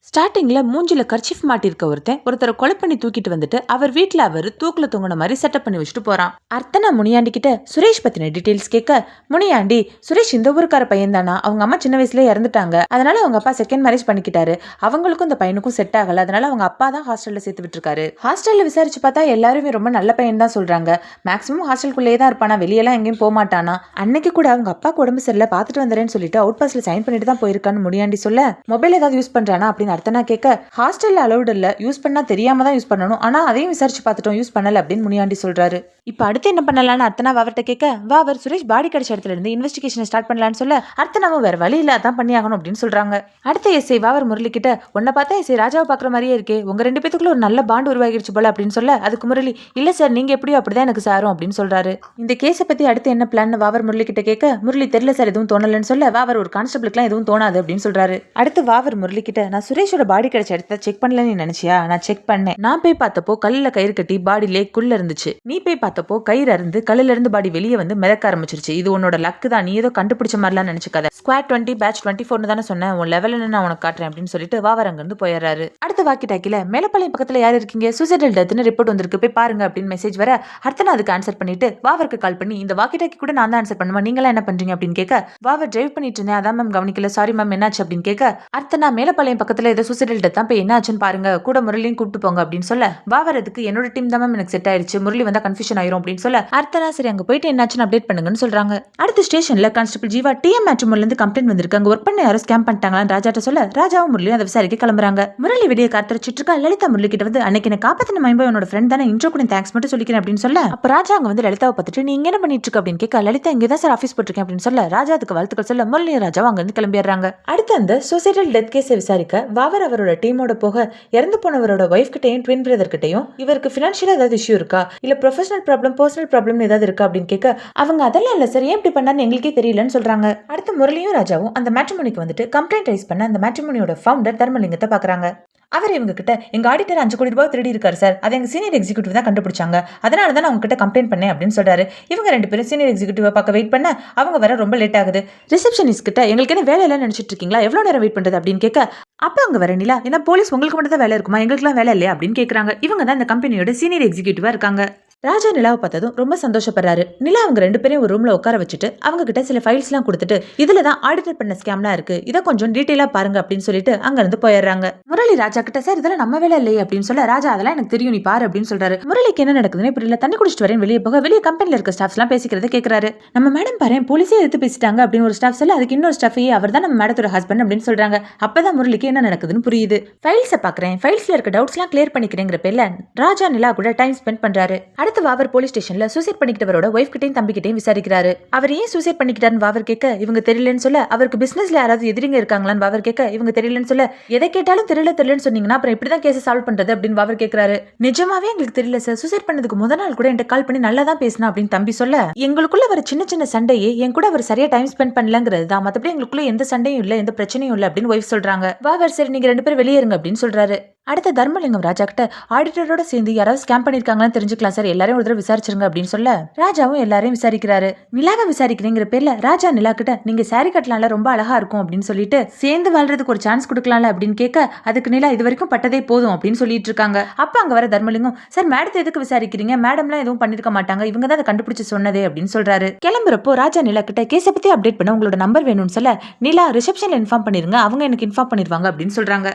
ஸ்டார்டிங்ல மூஞ்சில கர்ச்சீஃப் மாட்டிருக்க ஒருத்தரை கொலை பண்ணி தூக்கிட்டு வந்துட்டு அவர் வீட்டுல அவர் தூக்குல தொங்குன மாதிரி செட்டப் பண்ணி வச்சுட்டு போறான். அர்த்தனா முனியாண்டி கிட்ட சுரேஷ் பத்தின டீடைல்ஸ் கேட்க, முனியாண்டி சுரேஷ் இந்த ஊருக்கார பையன் தானா, அவங்க அம்மா சின்ன வயசுல இறந்துட்டாங்க, அதனால அவங்க அப்பா செகண்ட் மேரேஜ் பண்ணிக்கிட்டாரு, அவங்களுக்கும் இந்த பையனுக்கும் செட் ஆகல, அதனால அவங்க அப்பா தான் ஹாஸ்டல்ல சேர்த்து விட்டுருக்காரு. ஹாஸ்டல்ல விசாரிச்சு பார்த்தா எல்லாருமே ரொம்ப நல்ல பையன் தான் சொல்றாங்க. மேக்ஸிமம் ஹாஸ்டலுக்குள்ளேயே தான் இருப்பானா, வெளியெல்லாம் எங்கேயும் போக மாட்டானா. அன்னைக்கு கூட அவங்க அப்பாக்கு உடம்பு சரியில்லை பாத்துட்டு வந்துறேன்னு சொல்லிட்டு அவுட் பாஸ்ல சைன் பண்ணிட்டு தான் போயிருக்கான்னு முனியாண்டி சொல்ல, மொபைல் ஏதாவது யூஸ் பண்றானா அப்படின்னு அர்த்தனா கேட்க, ஹாஸ்டல்ல அலௌட் இல்ல, யூஸ் பண்ணா தெரியாம தான் யூஸ் பண்ணணும், ஆனா அதையும் விசாரிச்சு பார்த்துட்டோம், யூஸ் பண்ணல அப்படின்னு முனியாண்டி சொல்றாரு. இப்ப அடுத்து என்ன பண்ணலாம்னு அர்த்தனா அவர்கிட்ட கேட்க, அவர் சுரேஷ் பாடி கிடைச்ச இடத்துல இருந்து இன்வெஸ்டிகேஷன் ஸ்டார்ட் பண்ணலாம்னு சொல்ல, அர்த்தனாவும் வேற வழி இல்ல அதான் பண்ணி ஆகணும் அப்படின்னு சொல்றாங்க. அடுத்த எஸ்ஐ வாவர் முரளி கிட்ட, உன்னை பார்த்தா எஸ்ஐ ராஜாவை பாக்குற மாதிரியே இருக்கே, உங்க ரெண்டு பேத்துக்குள்ள ஒரு நல்ல பாண்ட் உருவாகிடுச்சு போல அப்படின்னு சொல்ல, அதுக்கு முரளி, இல்ல சார் நீங்க எப்படியோ அப்படிதான் எனக்கு சாரும் அப்படின்னு சொல்றாரு. இந்த கேஸை பத்தி அடுத்து என்ன பிளான் வாவர் முரளி கிட்ட கேட்க, முரளி தெரியல சார் எதுவும் தோணலன்னு சொல்ல, வாவர் ஒரு கான்ஸ்டபிளுக்குலாம் எதுவும் தோணாது அப்படின்னு சொல்றாரு. அடுத்து வாவர் முரளி கிட்ட, நான் சுரேஷோட பாடி கிடைச்ச இடத்த செக் பண்ணலன்னு நினைச்சியா, நான் செக் பண்ணேன், நான் போய் பார்த்தப்போ கல்லுல கயிறு கட்டி பாடி லேக்குள்ள இருந்துச்சு, நீ போய் பார்த்தப்போ கயிறு அருந்து கல்லுல இருந்து பாடி வெளியே வந்து மிதக்க ஆரம்பிச்சிருச்சு, இது உன்னோட லக்கு தான், நீ ஏதோ கண்டுபிடிச்ச மாதிரிலாம் நினைச்சுக்காத, ஸ்குவாட் 20 பேட்ச் 24 தானே சொன்னேன், உன் லெவல் நான் உனக்கு காட்டுறேன் அப்படின்னு சொல்லிட்டு வாவர் அங்க இருந்து போயிடுறாரு. அடுத்த வாக்கி டாக்கில, மேலப்பாளையம் பக்கத்துல யார் இருக்கீங்க, சூசைடல் டெத்னு ரிப்போர்ட் வந்திருக்கு போய் பாருங்க அப்படின்னு மெசேஜ் வர, அர்த்தனா அதுக்கு ஆன்சர் பண்ணிட்டு வாவருக்கு கால் பண்ணி, இந்த வாக்கி டாக்கி கூட நான் தான் ஆன்சர் பண்ணுமா, நீங்களா என்ன பண்றீங்க அப்படின்னு கேட்க, வாவர் டிரைவ் பண்ணிட்டு இருந்தேன் அதான் மேம் கவனிக்கல, சாரி மேம் என்னாச்சு அப்படின்னு கேட்க, அர்த்தனா மேலப்பாளையம் பக்கத்துல ஏதோ சூசைடல் டெத் தான் போய் என்னாச்சுன்னு பாருங்க, கூட முரளியும் கூப்பிட்டு போங்க அப்படின்னு சொல்ல, வாவர் அதுக்கு என்னோட டீம் தான் மேம் எனக்கு செட் ஆயிடுச்சு, முரளி வந்தா கன்ஃபியூஷன் ஆயிரும் அப்படின்னு சொல்ல, அர்த்தனா சரி அங்க போயிட்டு என்னாச்சுன்னு அப்டேட் பண்ணுங்கன்னு சொல்றாங்க. அடுத்த ஸ்டேஷன்ல கான்ஸ்டபிள் ஜீவா டிஎம் மேட்ரிமோன்ல இருந்து கம்ப்ளைண்ட் வந்திருக்கு, அங்க ஒர்க் பண்ண யாரோ ஸ்கேம் பண்ணிட்டாங்களான்னு ராஜாட்ட சொல்ல, ராஜாவும் முரளியும் அதை விசாரிக்க கிளம்புறாங்க. முரளி வெளியே காத்தடிச்சிட்டு இருக்கா, லலிதா முரளி கிட்ட வந்து, அன்னைக்கு என்ன காப்பாத்தின மைம்பா என்னோட ஃப்ரெண்ட் தானே, இன்ட்ரோ கூட தேங்க்ஸ் மட்டும் சொல்லிக்கிறேன் அப்படின்னு சொல்ல, அப்ப ராஜா அங்க வந்து லலிதாவை பார்த்துட்டு, நீ என்ன பண்ணிட்டு இருக்க அப்படின்னு கேட்க, லலிதா இங்க தான் சார் ஆஃபீஸ் போட்டிருக்கேன் அப்படின்னு சொல்ல, ராஜா அதுக்கு வாழ்த்துக்கள் சொல்ல, முரளி ராஜாவும் அங்க இருந்து கிளம்பிடுறாங்க. அடுத்து அந்த சூசைடல் டெத் கேஸை விசாரிக்க வாவர் அவரோட டீமோட போக, இறந்து போனவரோட ஒய்ஃப் கிட்டையும் ட்வின் பிரதர் கிட்டையும் இவருக்கு பினான்சியலா ஏதாவது இஷ்யூ இருக்கா, இல்ல ப்ரொஃபஷனல் ப்ராப்ளம் பர்சனல் ப்ராப்ளம் ஏதாவது இருக்கா அப்படின்னு கேட்க, அவங்க அதெல்லாம் இல்ல சார், ஏன் இப்படி பண்ணான்னு எங்களுக்கே தெரியலன்னு சொல்றாங்க. அடுத்து முரளியும் ராஜாவும் அந்த மேட்ரிமோனிக்கு வந்துட்டு கம்ப்ளைண்ட் ரைஸ் பண்ண அந்த மேட்ரிமோனியோட ஃபவுண்டர் தர்மலிங்கத்தை பாக்குறாங்க. அவர் இவங்க கிட்ட, எங்க ஆடிட்டர் 5 கோடி ரூபாய் திருடி இருக்காரு சார், அதை எங்க சீனியர் எக்ஸிக்யூட்டிவ் தான் கண்டுபிடிச்சாங்க, அதனால தான் நான் உங்ககிட்ட கம்ப்ளைண்ட் பண்ணேன் அப்படின்னு சொல்றாரு. இவங்க ரெண்டு பேரும் சீனியர் எக்ஸிக்யூட்டிவ் பார்க்க வெயிட் பண்ண, அவங்க வர ரொம்ப லேட் ஆகுது. ரிசப்ஷனிஸ்ட் கிட்ட, எங்களுக்கு என்ன வேலை இல்லைன்னு நினைச்சிட்டு இருக்கீங்களா, எவ்வளவு நேரம் வெயிட் பண்றது அப்படின்னு கேட்க, அப்ப அங்க வர நிலா, ஏன்னா போலீஸ் உங்களுக்கு மட்டும் தான் வேலை இருக்குமா, எங்களுக்குலாம் வேலை இல்லையா அப்படின்னு கேட்கறாங்க. இவங்க தான் இந்த கம்பெனியோட சீனியர் எக்ஸிக்யூட்டிவா இருக்காங்க. ராஜா நிலாவை பார்த்ததும் ரொம்ப சந்தோஷப்படுறாரு. நிலா அவங்க ரெண்டு பேரையும் ஒரு ரூம்ல உட்கார வச்சுட்டு அவங்க கிட்ட சில ஃபைல்ஸ் எல்லாம் கொடுத்துட்டு, இதுல தான் ஆடிட்டர் பண்ண ஸ்கேம்லாம் இருக்கு, இதை கொஞ்சம் டீடைலா பாருங்க அப்படின்னு சொல்லிட்டு அங்க இருந்து போயிடுறாங்க. முரளி ராஜா கிட்ட, சார் இதெல்லாம் நம்ம வேலை இல்லையே அப்படின்னு சொல்ல, ராஜா அதெல்லாம் எனக்கு தெரியும் நீ பாரு அப்படின்னு சொல்றாரு. முரளிக்கு என்ன நடக்குதுன்னு புரியல. தண்ணி குடிச்சிட்டு வரேன் வெளியே போக, வெளியே கம்பெனில இருக்க ஸ்டாஃப்ஸ் எல்லாம் பேசிக்கிறத கேட்கறாரு. நம்ம மேடம் பாரு போலீஸே எடுத்து பேசிட்டாங்க அப்படின்னு ஒரு ஸ்டாஃப் சொல்ல, அதுக்கு இன்னொரு ஸ்டாஃப், அவர் தான் நம்ம மேடத்தோட ஹஸ்பண்ட் அப்படின்னு சொல்றாங்க. அப்பதான் முரளிக்கு என்ன நடக்குதுன்னு புரியுது. ஃபைல்ஸை பாக்குறேன், ஃபைல்ஸ்ல இருக்க டவுட்ஸ் எல்லாம் கிளியர் பண்ணிக்கிறேங்கிற பேர்ல ராஜா நிலா கூட டைம் ஸ்பெண்ட் பண்றாரு. அடுத்து வாவர் போலீஸ் ஸ்டேஷன்ல சூசைட் பண்ணிக்கிட்டவரோட ஒய்ஃப் கிட்டையும் தம்பி கிட்டையும் விசாரிக்கிறாரு. அவர் ஏன் சூசைட் பண்ணிக்கிட்டாருன்னு வாவர் கேட்க, இவங்க தெரியலன்னு சொல்ல, அவருக்கு பிசினஸ்ல யாராவது எதிரிங்க இருக்காங்களான்னு வாவர் கேட்க, இவங்க தெரியலன்னு சொல்ல, எதை கேட்டாலும் தெரியலன்னு சொன்னீங்கன்னா அப்புறம் இப்படிதான் கேஸ் சால்வ் பண்றது அப்படின்னு வாவர் கேட்கறாரு. நிஜமாவே எங்களுக்கு தெரியல சார், சூசைட் பண்ணதுக்கு முதல் நாள் கூட என்கிட்ட கால் பண்ணி நல்லா தான் பேசினா அப்படின்னு தம்பி சொல்ல, எங்களுக்குள்ள வர சின்ன சின்ன சண்டையே என் கூட அவர் சரியா டைம் ஸ்பெண்ட் பண்ணலங்கிறது தான், மத்தபடி எங்களுக்குள்ள எந்த சண்டையும் இல்ல, எந்த பிரச்சனையும் இல்ல அப்படின்னு ஒய்ஃப் சொல்றாங்க. வாவர் சரி நீங்க ரெண்டு பேரும் வெளியேறுங்க அப்படின்னு சொல்றாரு. அடுத்த தர்மலிங்கம் ராஜா கிட்ட, ஆடிட்டரோட சேர்ந்து யாராவது ஸ்கேம் பண்ணிருக்காங்களான்னு தெரிஞ்சுக்கலாம் சார், எல்லாரையும் ஒரு தடவை விசாரிச்சிருங்க அப்படின்னு சொல்ல, ராஜாவும் எல்லாரையும் விசாரிக்கிறாரு. நிலாவை விசாரிக்கிறேங்கிற பேர்ல ராஜா நிலா கிட்ட, நீங்க சாரி கட்டலாம்ல ரொம்ப அழகா இருக்கும் அப்படின்னு சொல்லிட்டு சேர்ந்து வாழ்றதுக்கு ஒரு சான்ஸ் கொடுக்கலாம்ல அப்படின்னு கேட்க, அதுக்கு நிலா இது வரைக்கும் பட்டதே போதும் அப்படின்னு சொல்லிட்டு இருக்காங்க. அப்ப அங்க வர தர்மலிங்கம், சார் மேடத்தை எதுக்கு விசாரிக்கிறீங்க, மேடம்லாம் எதுவும் பண்ணிருக்க மாட்டாங்க, இவங்க தான் அதை கண்டுபிடிச்சு சொன்னதே அப்படின்னு சொல்றாரு. கிளம்புறப்போ ராஜா நிலா கிட்ட, கேஸை பத்தி அப்டேட் பண்ண உங்களோட நம்பர் வேணும்னு சொல்ல, நிலா ரிசப்ஷன்ல இன்ஃபார்ம் பண்ணிருங்க, அவங்க எனக்கு இன்ஃபார்ம் பண்ணிருவாங்க அப்படின்னு சொல்றாங்க.